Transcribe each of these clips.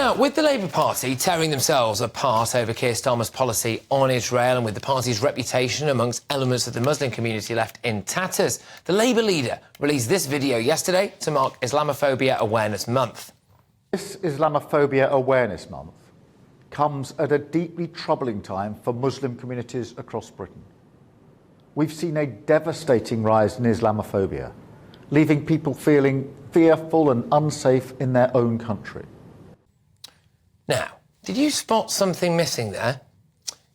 Now, with the Labour Party tearing themselves apart over Keir Starmer's policy on Israel and with the party's reputation amongst elements of the Muslim community left in tatters, the Labour leader released this video yesterday to mark Islamophobia Awareness Month. This Islamophobia Awareness Month comes at a deeply troubling time for Muslim communities across Britain. We've seen a devastating rise in Islamophobia, leaving people feeling fearful and unsafe in their own country. Now, did you spot something missing there?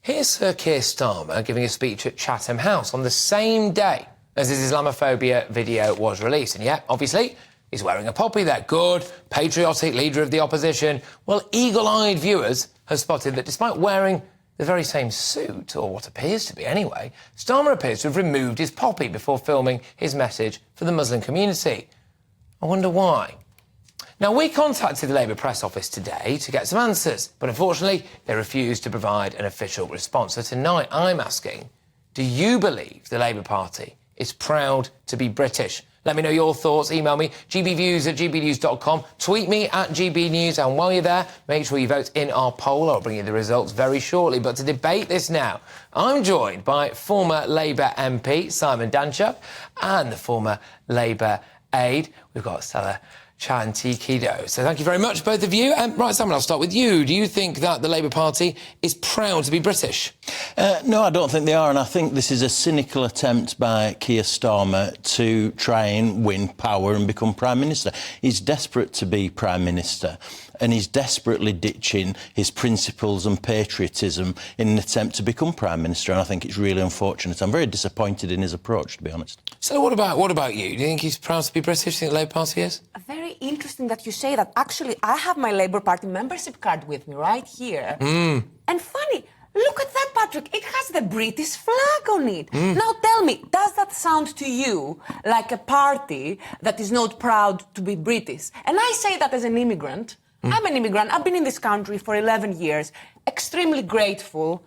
Here's Sir Keir Starmer giving a speech at Chatham House on the same day as his Islamophobia video was released. And yet, obviously, he's wearing a poppy there. Good, patriotic leader of the opposition. Well, eagle-eyed viewers have spotted that despite wearing the very same suit, or what appears to be anyway, Starmer appears to have removed his poppy before filming his message for the Muslim community. I wonder why. Now, we contacted the Labour press office today to get some answers, but unfortunately they refused to provide an official response. So tonight I'm asking, do you believe the Labour Party is proud to be British? Let me know your thoughts. Email me, gbviews@gbnews.com. Tweet me at GBNews. And while you're there, make sure you vote in our poll. I'll bring you the results very shortly. But to debate this now, I'm joined by former Labour MP Simon Danczuk and the former Labour aide. We've got Stella Chantikido. So thank you very much, both of you. Right, Simon, I'll start with you. Do you think that the Labour Party is proud to be British? No, I don't think they are, and I think this is a cynical attempt by Keir Starmer to try and win power and become Prime Minister. He's desperate to be Prime Minister, and he's desperately ditching his principles and patriotism in an attempt to become Prime Minister, and I think it's really unfortunate. I'm very disappointed in his approach, to be honest. So what about you? Do you think he's proud to be British? Do you think the Labour Party is? Very interesting that you say that. Actually, I have my Labour Party membership card with me right here. And funny, look at that, Patrick. It has the British flag on it. Now tell me, does that sound to you like a party that is not proud to be British? And I say that as an immigrant. I'm an immigrant. I've been in this country for 11 years. Extremely grateful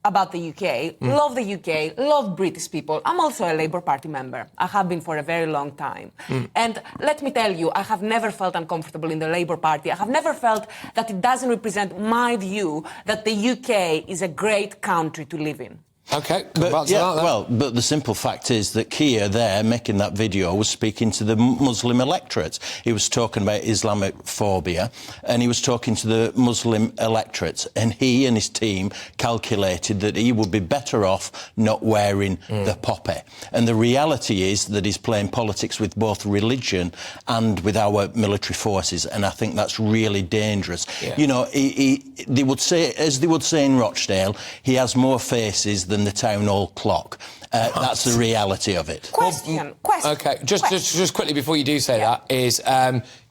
about the UK. Love the UK. Love British people. I'm also a Labour Party member. I have been for a very long time. And let me tell you, I have never felt uncomfortable in the Labour Party. I have never felt that it doesn't represent my view that the UK is a great country to live in. OK, but the simple fact is that Keir there, making that video, was speaking to the Muslim electorate. He was talking about Islamophobia, and he was talking to the Muslim electorate, and he and his team calculated that he would be better off not wearing the poppy. And the reality is that he's playing politics with both religion and with our military forces, and I think that's really dangerous. Yeah. You know, they would say, as they would say in Rochdale, he has more faces than the town hall clock. That's the reality of it. Question. OK, just quickly before you do say that is,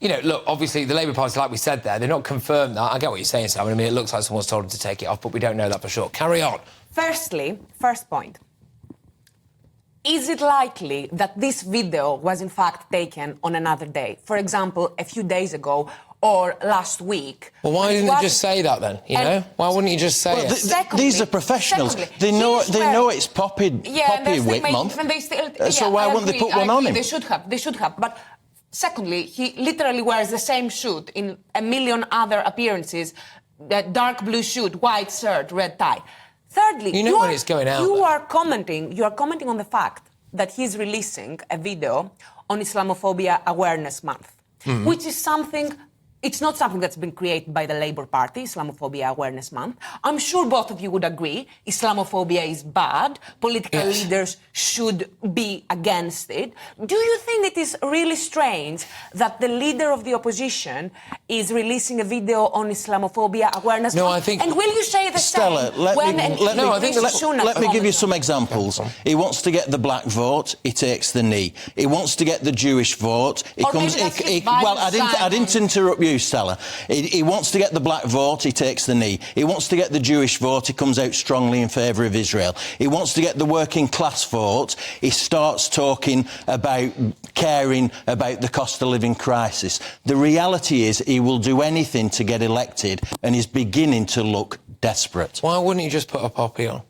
you know, look, obviously the Labour Party, like we said there, they're not confirmed that. I get what you're saying, Simon. I mean, it looks like someone's told them to take it off, but we don't know that for sure. Carry on. Firstly, first point. Is it likely that this video was in fact taken on another day? For example, a few days ago or last week. Well, why didn't you just say that then, you know? Why wouldn't you just say it? These are professionals. They know it's Poppy Whip month. So why wouldn't they put one on him? They should have. But secondly, he literally wears the same suit in a million other appearances. That dark blue suit, white shirt, red tie. Thirdly, you know when it's going out. You are commenting on the fact that he's releasing a video on Islamophobia Awareness Month, which is something. It's not something that's been created by the Labour Party, Islamophobia Awareness Month. I'm sure both of you would agree Islamophobia is bad. Political leaders should be against it. Do you think it is really strange that the leader of the opposition is releasing a video on Islamophobia Awareness Month? I think... And will you say the Stella, same? Let me give you some examples. He wants to get the black vote, he takes the knee. He wants to get the Jewish vote. I didn't interrupt you, Stella. He wants to get the black vote, he takes the knee. He wants to get the Jewish vote, he comes out strongly in favour of Israel. He wants to get the working class vote, he starts talking about caring about the cost of living crisis. The reality is he will do anything to get elected, and he's beginning to look desperate. Why wouldn't you just put a poppy on?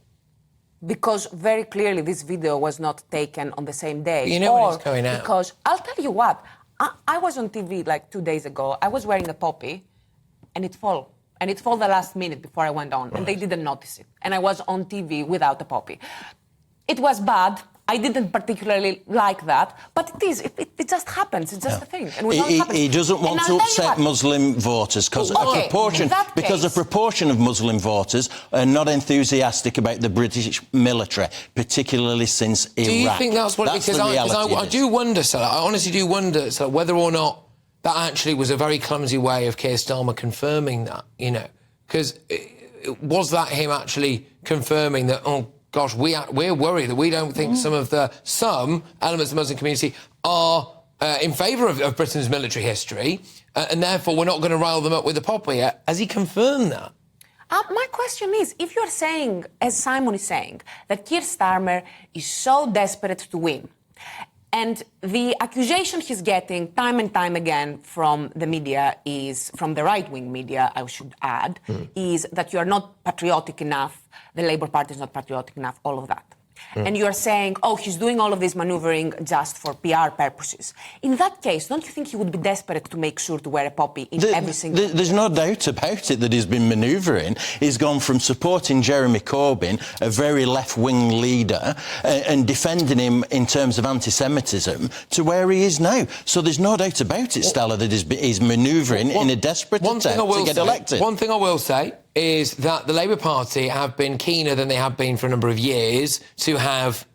Because very clearly this video was not taken on the same day. But you know when it's going out. Because I'll tell you what, I was on TV like 2 days ago. I was wearing a poppy, and it fell. And it fell the last minute before I went on, and they didn't notice it. And I was on TV without a poppy. It was bad. I didn't particularly like that, but it just happens. It's just a thing. And he doesn't want to upset Muslim voters because a proportion of Muslim voters are not enthusiastic about the British military, particularly since Iraq. Do you think that's what? Because I do wonder, Salah. I honestly do wonder, Salah, whether or not that actually was a very clumsy way of Keir Starmer confirming that. You know, because was that him actually confirming that? Oh, gosh, we're worried that we don't think some elements of the Muslim community are in favour of Britain's military history, and therefore we're not going to rile them up with the poppy. Has he confirmed that? My question is, if you're saying, as Simon is saying, that Keir Starmer is so desperate to win, and the accusation he's getting time and time again from the media from the right-wing media, I should add, is that you are not patriotic enough, the Labour Party is not patriotic enough, all of that. And you're saying, oh, he's doing all of this manoeuvring just for PR purposes. In that case, don't you think he would be desperate to make sure to wear a poppy in every single... There's no doubt about it that he's been manoeuvring. He's gone from supporting Jeremy Corbyn, a very left-wing leader, and defending him in terms of anti-Semitism, to where he is now. So there's no doubt about it, Stella, that he's manoeuvring in a desperate attempt to get elected. One thing I will say is that the Labour Party have been keener than they have been for a number of years to have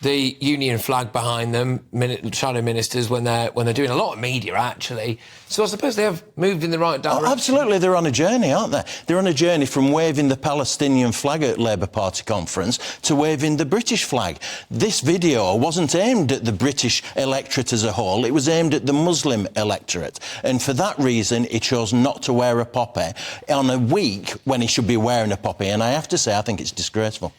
the union flag behind them, shadow ministers, when they're doing a lot of media, actually. So I suppose they have moved in the right direction. Oh, absolutely, they're on a journey, aren't they? They're on a journey from waving the Palestinian flag at Labour Party conference to waving the British flag. This video wasn't aimed at the British electorate as a whole, it was aimed at the Muslim electorate. And for that reason, he chose not to wear a poppy on a week when he should be wearing a poppy. And I have to say, I think it's disgraceful.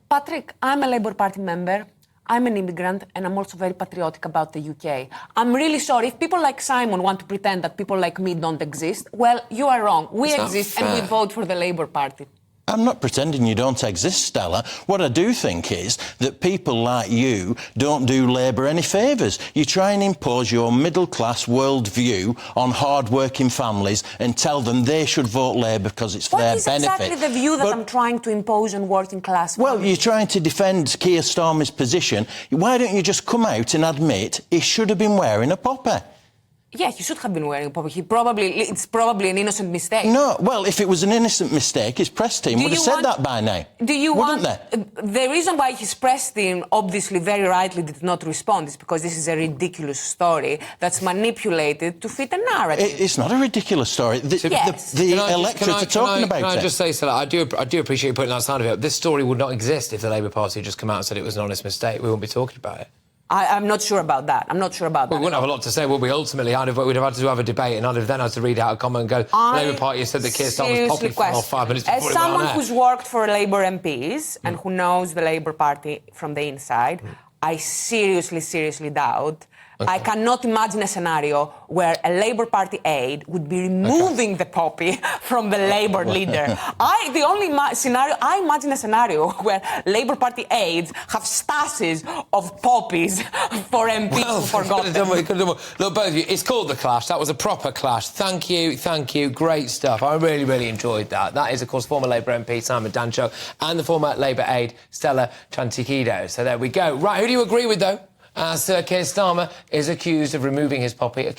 Patrick, I'm a Labour Party member. I'm an immigrant, and I'm also very patriotic about the UK. I'm really sorry. If people like Simon want to pretend that people like me don't exist, well, you are wrong. We exist, and we vote for the Labour Party. I'm not pretending you don't exist, Stella. What I do think is that people like you don't do Labour any favours. You try and impose your middle-class worldview on hard-working families and tell them they should vote Labour because it's for their benefit. What is exactly the view that I'm trying to impose on working-class families? Well, you're trying to defend Keir Starmer's position. Why don't you just come out and admit he should have been wearing a poppy? Yeah, he should have been wearing a poppy. It's probably an innocent mistake. No, well, if it was an innocent mistake, his press team would have said that by now. Wouldn't they? The reason why his press team obviously very rightly did not respond is because this is a ridiculous story that's manipulated to fit a narrative. It's not a ridiculous story. The electorate are talking about it. Can I just say, Salah, I do appreciate you putting that side of it. This story would not exist if the Labour Party had just come out and said it was an honest mistake. We wouldn't be talking about it. I'm not sure about that. We wouldn't have a lot to say, would we? Ultimately, we'd have had to have a debate, and I'd have then had to read out a comment and go, the Labour Party said that Keir Starmer's poppy fell off 5 minutes before it went on air. As someone who's worked for Labour MPs and who knows the Labour Party from the inside, I seriously doubt. Okay. I cannot imagine a scenario where a Labour Party aide would be removing the poppy from the Labour leader. I imagine a scenario where Labour Party aides have stashes of poppies for MPs who forgot them. Look, both of you, it's called The Clash. That was a proper clash. Thank you. Great stuff. I really enjoyed that. That is, of course, former Labour MP Simon Danczuk and the former Labour aide Stella Chantikido. So there we go. Right, who do you agree with, though? As Keir Starmer is accused of removing his poppy,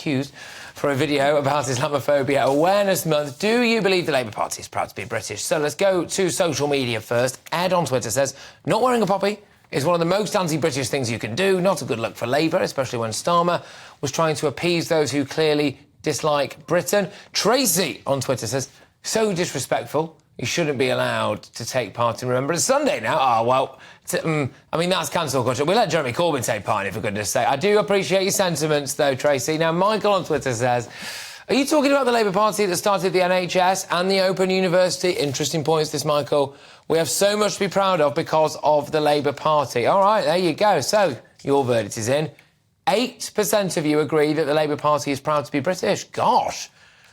for a video about Islamophobia Awareness Month. Do you believe the Labour Party is proud to be British? So let's go to social media first. Ed on Twitter says, not wearing a poppy is one of the most anti-British things you can do. Not a good look for Labour, especially when Starmer was trying to appease those who clearly dislike Britain. Tracy on Twitter says, so disrespectful. You shouldn't be allowed to take part in Remembrance Sunday now. Oh, well, that's cancel culture. We'll let Jeremy Corbyn take part in it, for goodness sake. I do appreciate your sentiments, though, Tracy. Now, Michael on Twitter says, are you talking about the Labour Party that started the NHS and the Open University? Interesting points, this, Michael. We have so much to be proud of because of the Labour Party. All right, there you go. So, your verdict is in. 8% of you agree that the Labour Party is proud to be British. Gosh,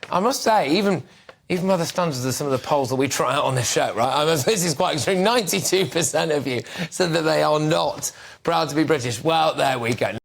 I must say, even by the standards of some of the polls that we try out on this show, right? This is quite extreme. 92% of you said that they are not proud to be British. Well, there we go.